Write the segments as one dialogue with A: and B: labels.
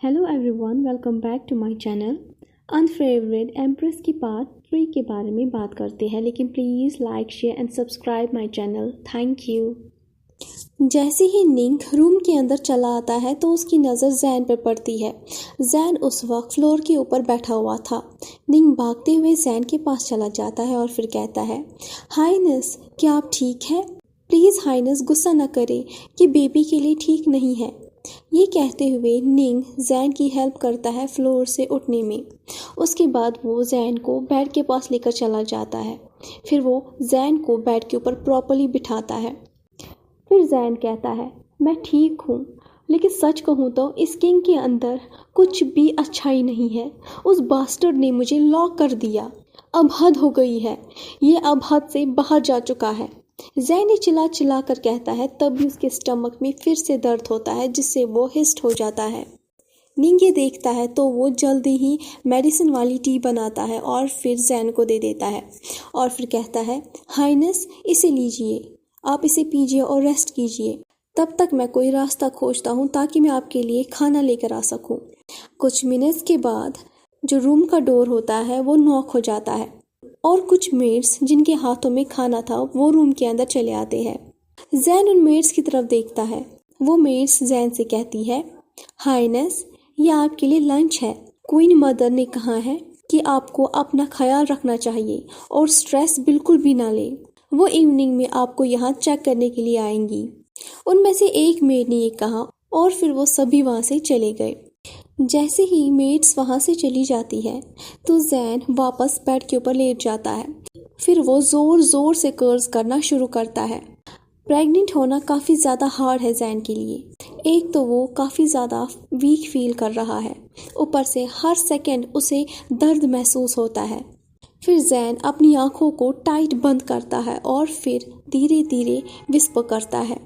A: Hello everyone, welcome back to my channel. Unfavourite empress की part 3 के बारे में बात करते हैं, लेकिन please like share and subscribe my channel. Thank you. जैसे ही निंग रूम के अंदर चला आता है तो उसकी नज़र जैन पर पड़ती है। जैन उस वक्त फ्लोर के ऊपर बैठा हुआ था। निंग भागते हुए जैन के पास चला जाता है और फिर कहता है, हाइनेस, क्या आप ठीक है? प्लीज़ हाइनेस, गुस्सा न करें, ये बेबी के लिए ठीक नहीं है। ये कहते हुए निंग जैन की हेल्प करता है फ्लोर से उठने में। उसके बाद वो जैन को बेड के पास लेकर चला जाता है। फिर वो जैन को बेड के ऊपर प्रॉपर्ली बिठाता है। फिर जैन कहता है, मैं ठीक हूँ, लेकिन सच कहूँ तो इस किंग के अंदर कुछ भी अच्छा ही नहीं है। उस बास्टर्ड ने मुझे लॉक कर दिया। अब हद हो गई है, ये अब हद से बाहर जा चुका है। जैन चिल्ला चिल्ला कर कहता है, तभी उसके स्टमक में फिर से दर्द होता है, जिससे वो हिस्ट हो जाता है। निंग ये देखता है तो वो जल्दी ही मेडिसिन वाली टी बनाता है और फिर जैन को दे देता है और फिर कहता है, हाइनेस, इसे लीजिए, आप इसे पीजिए और रेस्ट कीजिए। तब तक मैं कोई रास्ता खोजता हूँ ताकि मैं आपके लिए खाना लेकर आ सकूँ। कुछ मिनट्स के बाद जो रूम का डोर होता है वो नॉक हो जाता है और कुछ मेड्स जिनके हाथों में खाना था वो रूम के अंदर चले आते हैं। जैन उन मेड्स की तरफ देखता है। वो मेड्स जैन से कहती है, हाइनेस, ये आपके लिए लंच है। क्वीन मदर ने कहा है कि आपको अपना ख्याल रखना चाहिए और स्ट्रेस बिल्कुल भी ना ले। वो इवनिंग में आपको यहाँ चेक करने के लिए आएंगी। उनमें से एक मेड ने ये कहा और फिर वो सभी वहाँ से चले गए। जैसे ही मेड्स वहाँ से चली जाती है तो जैन वापस बेड के ऊपर लेट जाता है। फिर वो ज़ोर ज़ोर से कर्ज करना शुरू करता है। प्रेग्नेंट होना काफ़ी ज़्यादा हार्ड है जैन के लिए। एक तो वो काफ़ी ज़्यादा वीक फील कर रहा है, ऊपर से हर सेकंड उसे दर्द महसूस होता है। फिर जैन अपनी आँखों को टाइट बंद करता है और फिर धीरे धीरे विस्पर करता है,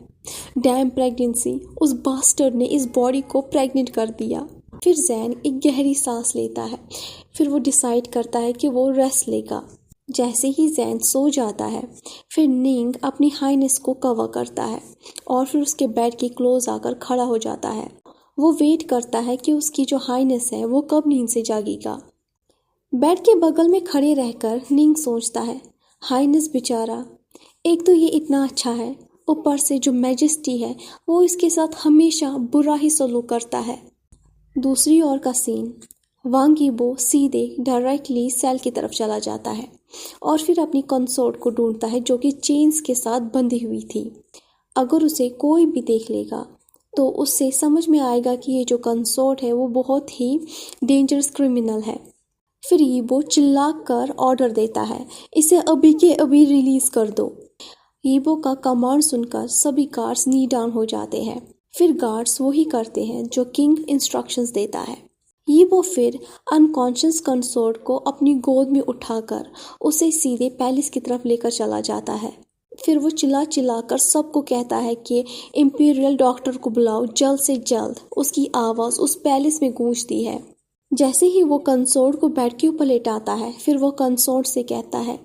A: डैम प्रेगनेंसी, उस बास्टर्ड ने इस बॉडी को प्रेग्नेंट कर दिया। फिर जैन एक गहरी सांस लेता है। फिर वो डिसाइड करता है कि वो रेस्ट लेगा। जैसे ही जैन सो जाता है फिर निंग अपनी हाइनेस को कवर करता है और फिर उसके बेड के क्लोज आकर खड़ा हो जाता है। वो वेट करता है कि उसकी जो हाइनेस है वो कब नींद से जागेगा। बेड के बगल में खड़े रहकर निंग सोचता है, हाइनेस बेचारा, एक तो ये इतना अच्छा है, ऊपर से जो मैजेस्टी है वो इसके साथ हमेशा बुरा ही सलूक करता है। दूसरी ओर का सीन, वांग यीबो सीधे डायरेक्टली सेल की तरफ चला जाता है और फिर अपनी कंसोर्ट को ढूंढता है जो कि चेन्स के साथ बंधी हुई थी। अगर उसे कोई भी देख लेगा तो उससे समझ में आएगा कि ये जो कंसोर्ट है वो बहुत ही डेंजरस क्रिमिनल है। फिर यीबो चिल्लाकर ऑर्डर देता है, इसे अभी के अभी रिलीज कर दो। यीबो का कमांड सुनकर सभी गार्ड्स नी डाउन हो जाते हैं। फिर गार्ड्स वही करते हैं जो किंग इंस्ट्रक्शंस देता है। यीबो फिर अनकॉन्शियस कंसोर्ट को अपनी गोद में उठाकर उसे सीधे पैलेस की तरफ लेकर चला जाता है। फिर वो चिल्ला चिल्लाकर सबको कहता है कि इंपीरियल डॉक्टर को बुलाओ जल्द से जल्द। उसकी आवाज़ उस पैलेस में गूंजती है। जैसे ही वो कंसोर्ट को बेड के ऊपर लेटाता है फिर वो कंसोर्ट से कहता है,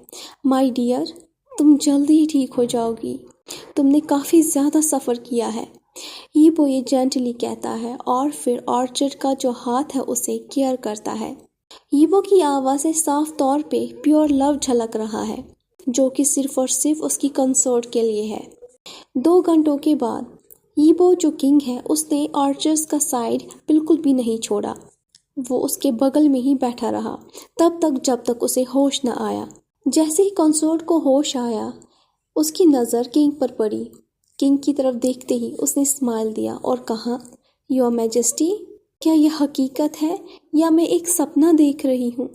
A: माय डियर, तुम जल्दी ही ठीक हो जाओगी, तुमने काफ़ी ज़्यादा सफ़र किया है। यीबो ये जेंटली कहता है और फिर ऑर्चर्ड का जो हाथ है उसे केयर करता है। यीबो की आवाज़ से साफ तौर पे प्योर लव झलक रहा है, जो कि सिर्फ और सिर्फ उसकी कंसोर्ट के लिए है। 2 घंटों के बाद यीबो जो किंग है उसने ऑर्चर्स का साइड बिल्कुल भी नहीं छोड़ा। वो उसके बगल में ही बैठा रहा तब तक जब तक उसे होश न आया। जैसे ही कंसोर्ट को होश आया उसकी नज़र किंग पर पड़ी। किंग की तरफ देखते ही उसने स्माइल दिया और कहा, योर मैजेस्टी, क्या यह हकीकत है या मैं एक सपना देख रही हूँ?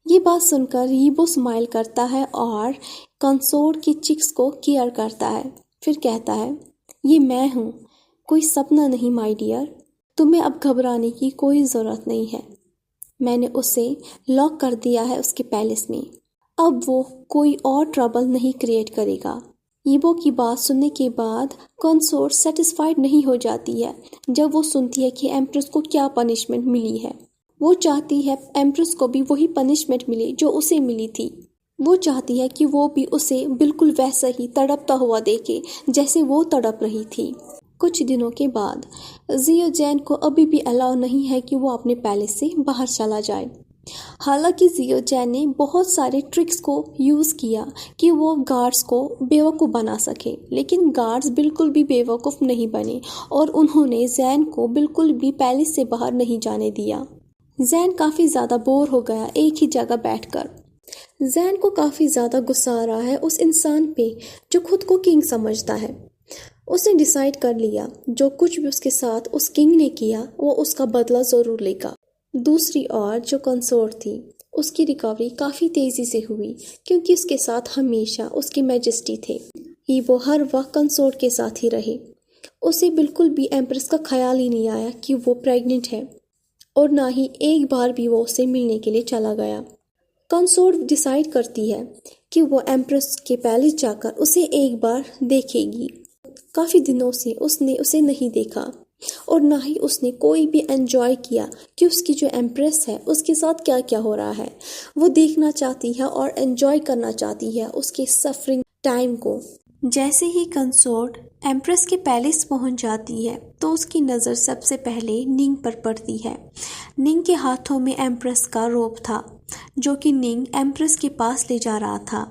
A: ये बात सुनकर यीबो स्माइल करता है और कंसोर्ट की चिक्स को केयर करता है। फिर कहता है, ये मैं हूँ, कोई सपना नहीं माय डियर। तुम्हें अब घबराने की कोई ज़रूरत नहीं है। मैंने उसे लॉक कर दिया है उसके पैलेस में। अब वो कोई और ट्रबल नहीं क्रिएट करेगा। यीबो की बात सुनने के बाद कंसोर्ट सेटिस्फाइड नहीं हो जाती है जब वो सुनती है कि एम्प्रेस को क्या पनिशमेंट मिली है। वो चाहती है एम्प्रेस को भी वही पनिशमेंट मिले जो उसे मिली थी। वो चाहती है कि वो भी उसे बिल्कुल वैसा ही तड़पता हुआ देखे जैसे वो तड़प रही थी। कुछ दिनों के बाद जियो जैन को अभी भी अलाउ नहीं है कि वो अपने पैलेस से बाहर चला जाए। हालांकि जियो जैन ने बहुत सारे ट्रिक्स को यूज़ किया कि वो गार्ड्स को बेवकूफ़ बना सके, लेकिन गार्ड्स बिल्कुल भी बेवकूफ़ नहीं बने और उन्होंने जैन को बिल्कुल भी पैलेस से बाहर नहीं जाने दिया। जैन काफ़ी ज़्यादा बोर हो गया एक ही जगह बैठकर। जैन को काफ़ी ज़्यादा गुस्सा आ रहा है उस इंसान पे जो खुद को किंग समझता है। उसने डिसाइड कर लिया जो कुछ भी उसके साथ उस किंग ने किया वो उसका बदला ज़रूर लेगा। दूसरी ओर जो कंसोर्ट थी उसकी रिकवरी काफ़ी तेज़ी से हुई क्योंकि उसके साथ हमेशा उसकी मैजेस्टी थे कि वो हर वक्त कंसोर्ट के साथ ही रहे। उसे बिल्कुल भी एम्प्रेस का ख्याल ही नहीं आया कि वो प्रेग्नेंट है और ना ही एक बार भी वो उससे मिलने के लिए चला गया। कंसोर्ट डिसाइड करती है कि वो एम्प्रेस के पैलेस जाकर उसे एक बार देखेगी। काफ़ी दिनों से उसने उसे नहीं देखा और ना ही उसने कोई भी एंजॉय किया कि उसकी जो एम्प्रेस है उसके साथ क्या क्या हो रहा है। वो देखना चाहती है और एंजॉय करना चाहती है उसके सफरिंग टाइम को। जैसे ही कंसोर्ट एम्प्रेस के पैलेस पहुंच जाती है तो उसकी नज़र सबसे पहले निंग पर पड़ती है। निंग के हाथों में एम्प्रेस का रोब था जो कि निंग एम्प्रेस के पास ले जा रहा था।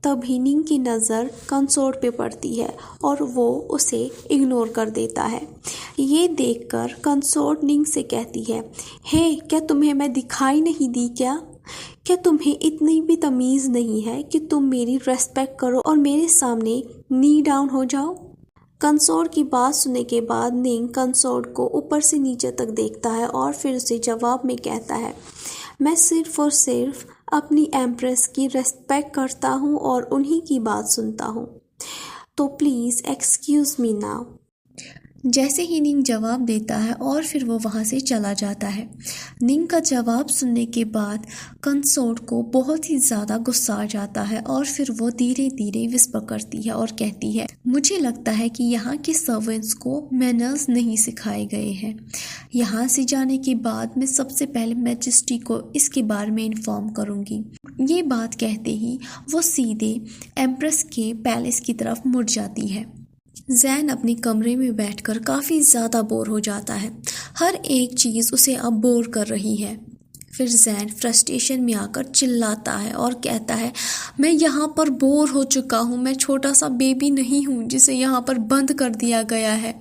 A: तभी निंग की नज़र कंसोर्ट पे पड़ती है और वो उसे इग्नोर कर देता है। ये देखकर कंसोर्ट निंग से कहती है, हे क्या तुम्हें मैं दिखाई नहीं दी क्या? क्या तुम्हें इतनी भी तमीज़ नहीं है कि तुम मेरी रेस्पेक्ट करो और मेरे सामने नी डाउन हो जाओ? कंसोर्ट की बात सुनने के बाद निंग कंसोर्ट को ऊपर से नीचे तक देखता है और फिर उसे जवाब में कहता है, मैं सिर्फ और सिर्फ अपनी एम्प्रेस की रेस्पेक्ट करता हूँ और उन्हीं की बात सुनता हूँ, तो प्लीज़ एक्सक्यूज़ मी नाउ। जैसे ही निंग जवाब देता है और फिर वो वहाँ से चला जाता है। निंग का जवाब सुनने के बाद कंसोर्ट को बहुत ही ज़्यादा गुस्सा आ जाता है और फिर वो धीरे धीरे विस्पर करती है और कहती है, मुझे लगता है कि यहाँ के सर्वेंट्स को मैनर्स नहीं सिखाए गए हैं। यहाँ से जाने के बाद मैं सबसे पहले मैजेस्टी को इसके बारे में इन्फॉर्म करूँगी। ये बात कहते ही वो सीधे एम्प्रेस के पैलेस की तरफ मुड़ जाती है। जैन अपने कमरे में बैठकर काफ़ी ज़्यादा बोर हो जाता है। हर एक चीज़ उसे अब बोर कर रही है। फिर जैन फ्रस्ट्रेशन में आकर चिल्लाता है और कहता है, मैं यहाँ पर बोर हो चुका हूँ। मैं छोटा सा बेबी नहीं हूँ जिसे यहाँ पर बंद कर दिया गया है।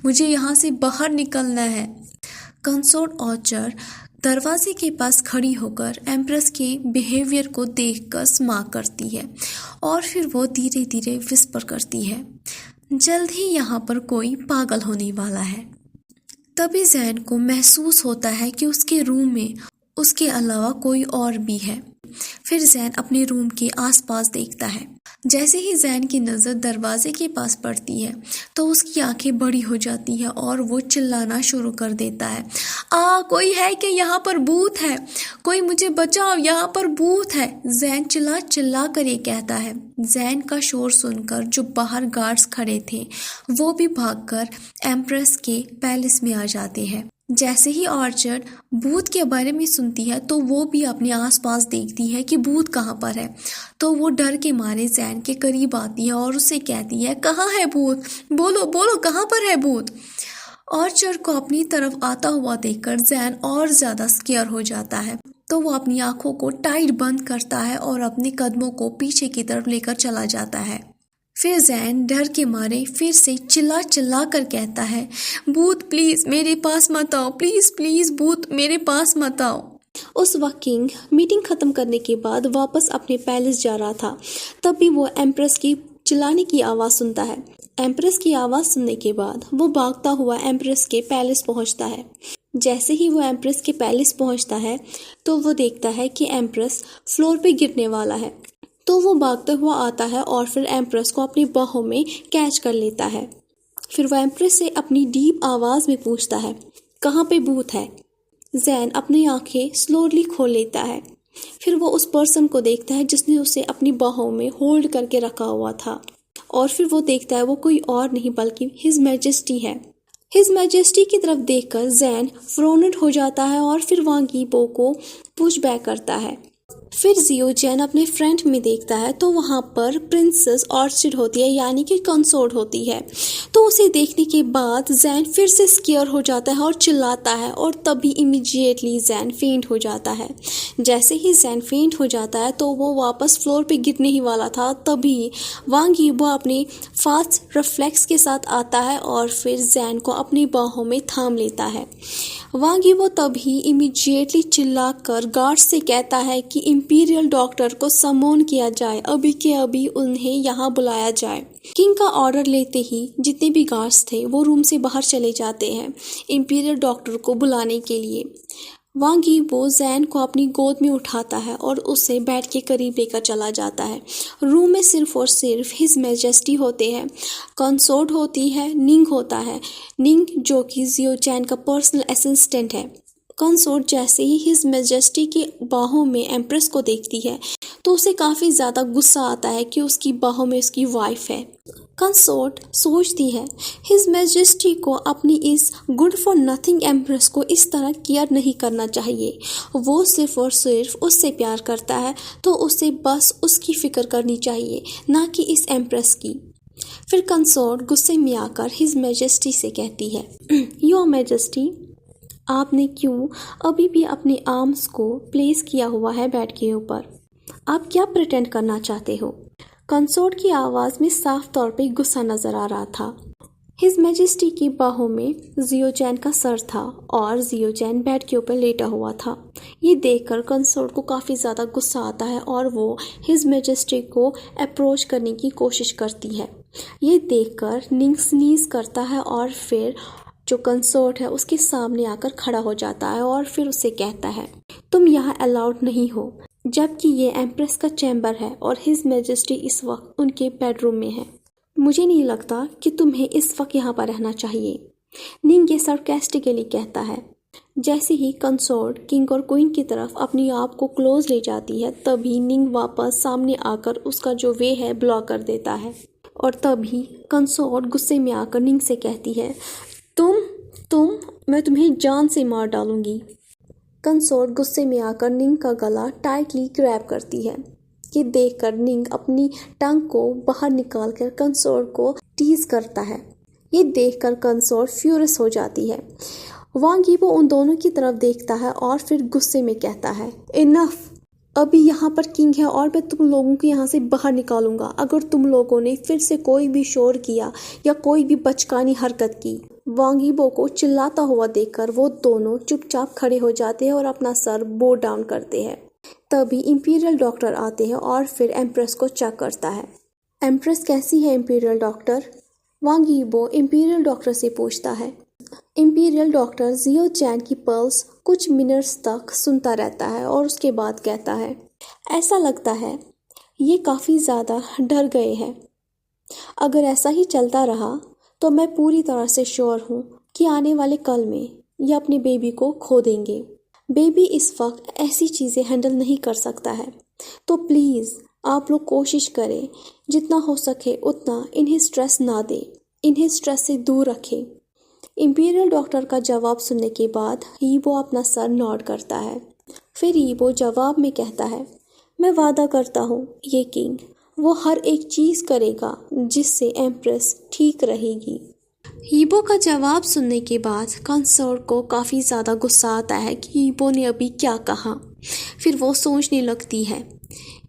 A: मुझे यहाँ से बाहर निकलना है। कंसोर्ट ऑर्चर दरवाजे के पास खड़ी होकर एम्प्रेस के बिहेवियर को देखकर स्मार्ट करती है और फिर वो धीरे धीरे विस्पर करती है, जल्द ही यहाँ पर कोई पागल होने वाला है। तभी जैन को महसूस होता है कि उसके रूम में उसके अलावा कोई और भी है। फिर जैन अपने रूम के आसपास देखता है। जैसे ही जैन की नज़र दरवाजे के पास पड़ती है तो उसकी आंखें बड़ी हो जाती हैं और वो चिल्लाना शुरू कर देता है, कोई है कि यहाँ पर भूत है, कोई मुझे बचाओ, यहाँ पर भूत है। जैन चिल्ला चिल्ला कर ये कहता है। जैन का शोर सुनकर जो बाहर गार्ड्स खड़े थे वो भी भागकर एम्प्रेस के पैलेस में आ जाते हैं। जैसे ही ऑर्चर्ड भूत के बारे में सुनती है तो वो भी अपने आसपास देखती है कि भूत कहाँ पर है। तो वो डर के मारे जैन के करीब आती है और उससे कहती है, कहाँ है भूत, बोलो बोलो कहाँ पर है भूत। ऑर्चर्ड को अपनी तरफ आता हुआ देखकर जैन और ज़्यादा स्केयर हो जाता है तो वो अपनी आंखों को टाइट बंद करता है और अपने कदमों को पीछे की तरफ लेकर चला जाता है। फिर जैन डर के मारे फिर से चिल्ला चिल्ला कर कहता है, भूत प्लीज़ मेरे पास मत आओ, प्लीज़ प्लीज़ भूत मेरे पास मत आओ। उस वक्त किंग मीटिंग ख़त्म करने के बाद वापस अपने पैलेस जा रहा था। तभी वो एम्प्रेस की चिल्लाने की आवाज़ सुनता है। एम्प्रेस की आवाज़ सुनने के बाद वो भागता हुआ एम्प्रेस के पैलेस पहुंचता है। जैसे ही वो एम्प्रेस के पैलेस पहुंचता है तो वो देखता है कि एम्प्रेस फ्लोर पे गिरने वाला है। तो वो भागता हुआ आता है और फिर एम्प्रेस को अपनी बाहों में कैच कर लेता है। फिर वो एम्प्रेस से अपनी डीप आवाज़ में पूछता है, कहाँ पे भूत है? जैन अपनी आंखें स्लोली खोल लेता है। फिर वो उस पर्सन को देखता है जिसने उसे अपनी बाहों में होल्ड करके रखा हुआ था और फिर वो देखता है वो कोई और नहीं बल्कि हिज मैजेस्टी है। हिज मैजेस्टी की तरफ देखकर जैन फ्रोनेड हो जाता है और फिर वांगी बो को पुश बैक करता है। फिर जियो जैन अपने फ्रेंड में देखता है तो वहाँ पर प्रिंसेस ऑर्चिड होती है, यानी कि कंसोर्ट होती है। तो उसे देखने के बाद जैन फिर से स्केयर हो जाता है और चिल्लाता है, और तभी इमीडिएटली जैन फेंट हो जाता है। जैसे ही जैन फेंट हो जाता है तो वो वापस फ्लोर पे गिरने ही वाला था, तभी वांग यीबो अपने फास्ट रिफ्लेक्स के साथ आता है और फिर जैन को अपनी बाहों में थाम लेता है। वांग यीबो तभी इमीडिएटली चिल्लाकर गार्ड से कहता है कि इंपीरियल डॉक्टर को समन किया जाए, अभी के अभी उन्हें यहाँ बुलाया जाए। किंग का ऑर्डर लेते ही जितने भी गार्ड्स थे वो रूम से बाहर चले जाते हैं इंपीरियल डॉक्टर को बुलाने के लिए। वांग यीबो जैन को अपनी गोद में उठाता है और उसे बेड के करीब लेकर चला जाता है। रूम में सिर्फ और सिर्फ हिज मैजेस्टी होते हैं, कंसोर्ट होती है, निंग होता है। निंग जो कि जियो चैन का पर्सनल असिस्टेंट है। कंसोर्ट जैसे ही हिज मैजेस्टी की बाहों में एम्प्रेस को देखती है तो उसे काफ़ी ज़्यादा गुस्सा आता है कि उसकी बाहों में उसकी वाइफ है। कंसोर्ट सोचती है हिज मैजेस्टी को अपनी इस गुड फॉर नथिंग एम्प्रेस को इस तरह केयर नहीं करना चाहिए। वो सिर्फ और सिर्फ उससे प्यार करता है तो उसे बस उसकी फिक्र करनी चाहिए, ना कि इस एम्प्रेस की। फिर कंसोर्ट गुस्से में आकर हिज मैजेस्टी से कहती है, योर मैजेस्टी, आपने क्यों अभी भी अपने आर्म्स को प्लेस किया हुआ है बेड के ऊपर? आप क्या प्रिटेंड करना चाहते हो? कंसोर्ट की आवाज़ में साफ तौर पे गुस्सा नजर आ रहा था। हिज मैजेस्टी की बाहों में जियो चैन का सर था और जियो चैन बेड के ऊपर लेटा हुआ था। ये देखकर कंसोर्ट को काफ़ी ज़्यादा गुस्सा आता है और वो हिज मैजेस्टी को अप्रोच करने की कोशिश करती है। ये देखकर निंग स्नीज करता है और फिर जो कंसोर्ट है उसके सामने आकर खड़ा हो जाता है और फिर उसे कहता है, तुम यहाँ अलाउड नहीं हो, जबकि ये एम्प्रेस का चैम्बर है और हिज मैजेस्टी इस वक्त उनके बेडरूम में है। मुझे नहीं लगता कि तुम्हें इस वक्त यहाँ पर रहना चाहिए। निंग ये सरकास्टिकली कहता है। जैसे ही कंसोर्ट किंग और क्वीन की तरफ अपनी आप को क्लोज ले जाती है तभी निंग वापस सामने आकर उसका जो वे है ब्लॉक कर देता है, और तभी कंसोर्ट गुस्से में आकर निंग से कहती है, तुम मैं तुम्हें जान से मार डालूंगी। कंसोर्ट गुस्से में आकर निंग का गला टाइटली ग्रैब करती है। ये देखकर निंग अपनी टंग को बाहर निकालकर कंसोर्ट को टीज करता है। ये देखकर कंसोर्ट फ्यूरियस हो जाती है। वांग यीबो उन दोनों की तरफ देखता है और फिर गुस्से में कहता है, इनफ, अभी यहाँ पर किंग है और मैं तुम लोगों को यहाँ से बाहर निकालूंगा अगर तुम लोगों ने फिर से कोई भी शोर किया या कोई भी बचकानी हरकत की। वांग यीबो को चिल्लाता हुआ देखकर वो दोनों चुपचाप खड़े हो जाते हैं और अपना सर बो डाउन करते हैं। तभी इंपीरियल डॉक्टर आते हैं और फिर एम्प्रेस को चेक करता है। एम्प्रेस कैसी है इंपीरियल डॉक्टर? वांग यीबो इंपीरियल डॉक्टर से पूछता है। इंपीरियल डॉक्टर जियो चैन की पल्स कुछ मिनट्स तक सुनता रहता है और उसके बाद कहता है, ऐसा लगता है ये काफ़ी ज़्यादा डर गए हैं। अगर ऐसा ही चलता रहा तो मैं पूरी तरह से श्योर हूँ कि आने वाले कल में ये अपने बेबी को खो देंगे। बेबी इस वक्त ऐसी चीज़ें हैंडल नहीं कर सकता है, तो प्लीज़ आप लोग कोशिश करें जितना हो सके उतना इन्हें स्ट्रेस ना दें, इन्हें स्ट्रेस से दूर रखें। इंपीरियल डॉक्टर का जवाब सुनने के बाद यीबो अपना सर नॉड करता है। फिर यीबो जवाब में कहता है, मैं वादा करता हूँ ये किंग वो हर एक चीज़ करेगा जिससे एम्प्रेस ठीक रहेगी। यीबो का जवाब सुनने के बाद कंसोर्ट को काफ़ी ज़्यादा गुस्सा आता है कि यीबो ने अभी क्या कहा। फिर वो सोचने लगती है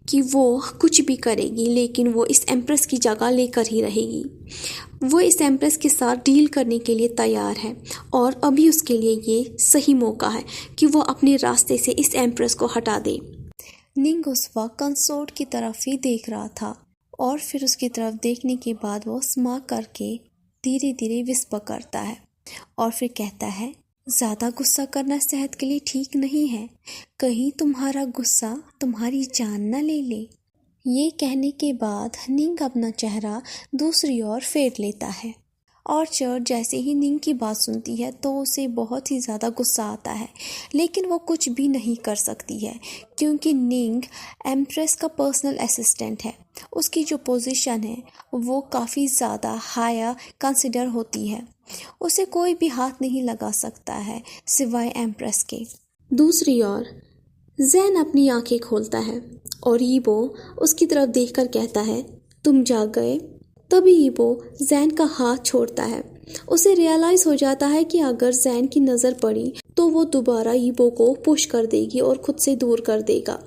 A: कि वो कुछ भी करेगी लेकिन वो इस एम्प्रेस की जगह लेकर ही रहेगी। वो इस एम्प्रेस के साथ डील करने के लिए तैयार है और अभी उसके लिए ये सही मौका है कि वो अपने रास्ते से इस एम्प्रेस को हटा दे। निंग उस वक्त कंसोर्ट की तरफ ही देख रहा था और फिर उसकी तरफ देखने के बाद वो स्माइल करके धीरे धीरे विस्पर करता है और फिर कहता है, ज़्यादा गुस्सा करना सेहत के लिए ठीक नहीं है, कहीं तुम्हारा गुस्सा तुम्हारी जान न ले ले। ये कहने के बाद निंग अपना चेहरा दूसरी ओर फेर लेता है। ऑर्चर्ड जैसे ही निंग की बात सुनती है तो उसे बहुत ही ज़्यादा गुस्सा आता है, लेकिन वो कुछ भी नहीं कर सकती है क्योंकि निंग एम्प्रेस का पर्सनल असिस्टेंट है। उसकी जो पोजीशन है वो काफ़ी ज़्यादा हायर कंसिडर होती है। उसे कोई भी हाथ नहीं लगा सकता है सिवाय एम्प्रेस के। दूसरी ओर जैन अपनी आंखें खोलता है और ईबो उसकी तरफ देखकर कहता है, तुम जाग गए। तभी ईबो जैन का हाथ छोड़ता है। उसे रियलाइज हो जाता है कि अगर जैन की नज़र पड़ी तो वो दोबारा ईबो को पुश कर देगी और खुद से दूर कर देगा।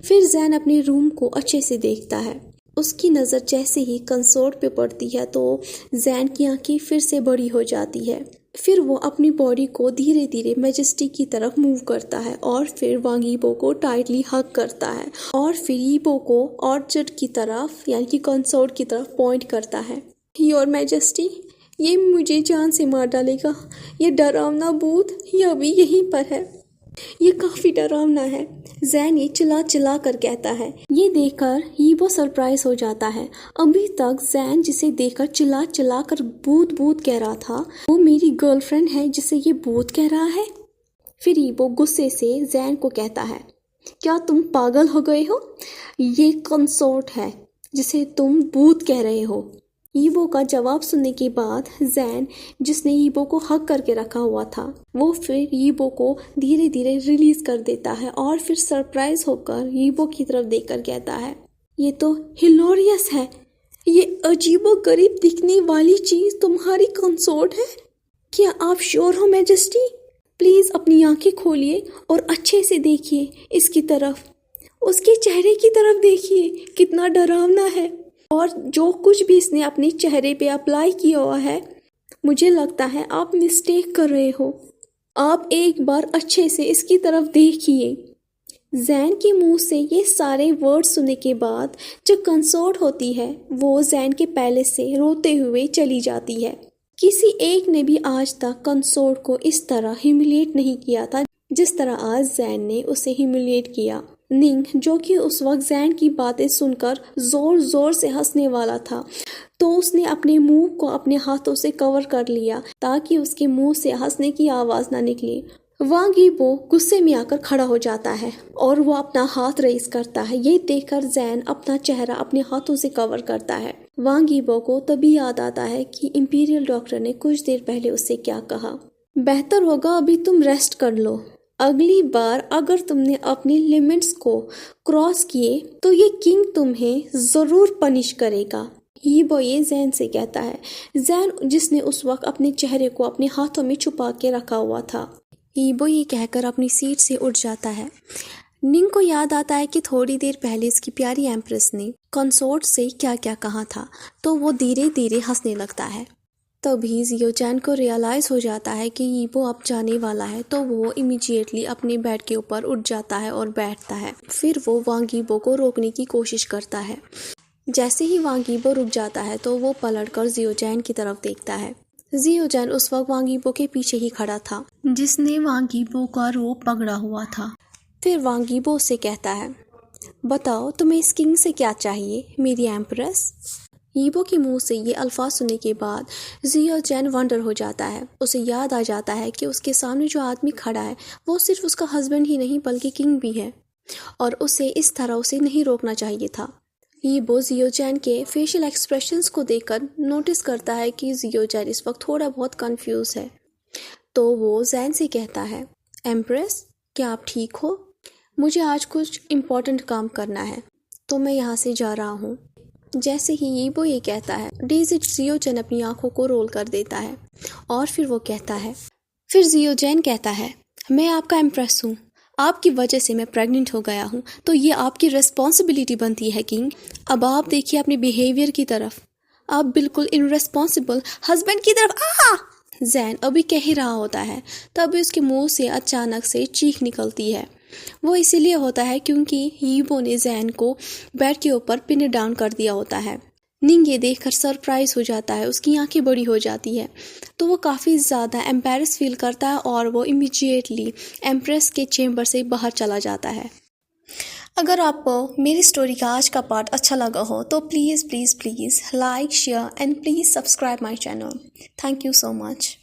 A: फिर जैन अपने रूम को अच्छे से देखता है। उसकी नज़र जैसे ही कंसोल पे पड़ती है तो जैन की आंखें फिर से बड़ी हो जाती है। फिर वो अपनी बॉडी को धीरे धीरे मैजेस्टी की तरफ मूव करता है और फिर वांग ईबो को टाइटली हग करता है और फिर ईबो को ऑर्चर्ड की तरफ यानी कि कंसोल की तरफ पॉइंट करता है। योर मैजेस्टी, ये मुझे जान से मार डालेगा। ये डरावना भूत ये अभी यहीं पर है। ये काफी डरावना है, जैन ये चिल्ला चिल्ला कर कहता है। ये देखकर ईबो सरप्राइज हो जाता है। अभी तक जैन जिसे देखकर चिल्ला चिल्ला कर भूत भूत कह रहा था, वो मेरी गर्लफ्रेंड है जिसे ये भूत कह रहा है। फिर ईबो गुस्से से जैन को कहता है, क्या तुम पागल हो गए हो? ये कंसोर्ट है जिसे तुम भूत कह रहे हो। ईबो का जवाब सुनने के बाद जैन, जिसने ईबो को हक करके रखा हुआ था, वो फिर ईबो को धीरे धीरे रिलीज कर देता है और फिर सरप्राइज होकर ईबो की तरफ देखकर कहता है, ये तो हिलोरियस है। ये अजीबो गरीब दिखने वाली चीज तुम्हारी कंसोर्ट है? क्या आप श्योर हो मैजेस्टी? प्लीज अपनी आंखें खोलिए और अच्छे से देखिए इसकी तरफ। उसके चेहरे की तरफ देखिए, कितना डरावना है। और जो कुछ भी इसने अपने चेहरे पे अप्लाई किया हुआ है, मुझे लगता है आप मिस्टेक कर रहे हो। आप एक बार अच्छे से इसकी तरफ देखिए। जैन के मुंह से ये सारे वर्ड सुनने के बाद जो कंसोर्ट होती है वो जैन के पैलेस से रोते हुए चली जाती है। किसी एक ने भी आज तक कंसोर्ट को इस तरह ह्यूमिलिएट नहीं किया था जिस तरह आज जैन ने उसे ह्यूमिलिएट किया। निंग, जो कि उस वक्त जैन की बातें सुनकर जोर जोर से हंसने वाला था, तो उसने अपने मुंह को अपने हाथों से कवर कर लिया ताकि उसके मुंह से हंसने की आवाज ना निकले। वांग ईबो गुस्से में आकर खड़ा हो जाता है और वो अपना हाथ रेस करता है। ये देखकर जैन अपना चेहरा अपने हाथों से कवर करता है। वांग ईबो को तभी याद आता है कि इंपीरियल डॉक्टर ने कुछ देर पहले उससे क्या कहा, बेहतर होगा अभी तुम रेस्ट कर लो। अगली बार अगर तुमने अपनी लिमिट्स को क्रॉस किए तो ये किंग तुम्हें जरूर पनिश करेगा। ईबो ये जैन से कहता है। जैन, जिसने उस वक्त अपने चेहरे को अपने हाथों में छुपा के रखा हुआ था, ईबो ये कहकर अपनी सीट से उठ जाता है। निंग को याद आता है कि थोड़ी देर पहले इसकी प्यारी एम्प्रेस ने कंसोर्ट से क्या क्या कहा था, तो वो धीरे धीरे हंसने लगता है। तभी जियोचैन को रियलाइज हो जाता है कि ईबो अब जाने वाला है, तो वो इमीडिएटली अपने बेड के ऊपर उठ जाता है और बैठता है। फिर वो वांग ईबो को रोकने की कोशिश करता है। जैसे ही वांग ईबो रुक जाता है तो वो पलटकर जियोचैन की तरफ देखता है। जियोचैन उस वक्त वांग ईबो के पीछे ही खड़ा था, जिसने वांग ईबो का रोप पकड़ा हुआ था। फिर वांग ईबो से कहता है, बताओ तुम्हें इस किंग से क्या चाहिए मेरी एम्प्रेस? ईबो के मुंह से ये अल्फाज सुनने के बाद जियोचैन वंडर हो जाता है। उसे याद आ जाता है कि उसके सामने जो आदमी खड़ा है वो सिर्फ उसका हस्बैंड ही नहीं बल्कि किंग भी है और उसे इस तरह उसे नहीं रोकना चाहिए था। ईबो जियोचैन के फेशियल एक्सप्रेशंस को देखकर नोटिस करता है कि जियोचैन इस वक्त थोड़ा बहुत कंफ्यूज है, तो वो जैन से कहता है, एम्प्रेस क्या आप ठीक हो? मुझे आज कुछ इम्पोर्टेंट काम करना है तो मैं यहाँ से जा रहा हूँ। जैसे ही ईबो ये कहता है, जियोचैन अपनी आंखों को रोल कर देता है और फिर वो कहता है, फिर जियोचैन कहता है, मैं आपका एम्प्रेस हूँ, आपकी वजह से मैं प्रेग्नेंट हो गया हूँ, तो ये आपकी रिस्पॉन्सिबिलिटी बनती है किंग। अब आप देखिए अपने बिहेवियर की तरफ, आप बिल्कुल इनरिस्पॉन्सिबल हस्बैंड की तरफ। जैन अभी कह ही रहा होता है, तभी उसके मुंह से अचानक से चीख निकलती है। वो इसीलिए होता है क्योंकि ईबो ने जैन को बेड के ऊपर पिन डाउन कर दिया होता है। निंग ये देखकर सरप्राइज हो जाता है, उसकी आंखें बड़ी हो जाती है, तो वो काफ़ी ज़्यादा एम्बैरेस फील करता है और वो इमीडिएटली एम्प्रेस के चेम्बर से बाहर चला जाता है। अगर आपको मेरी स्टोरी का आज का पार्ट अच्छा लगा हो तो please please please like, share and please subscribe my channel. Thank you so much.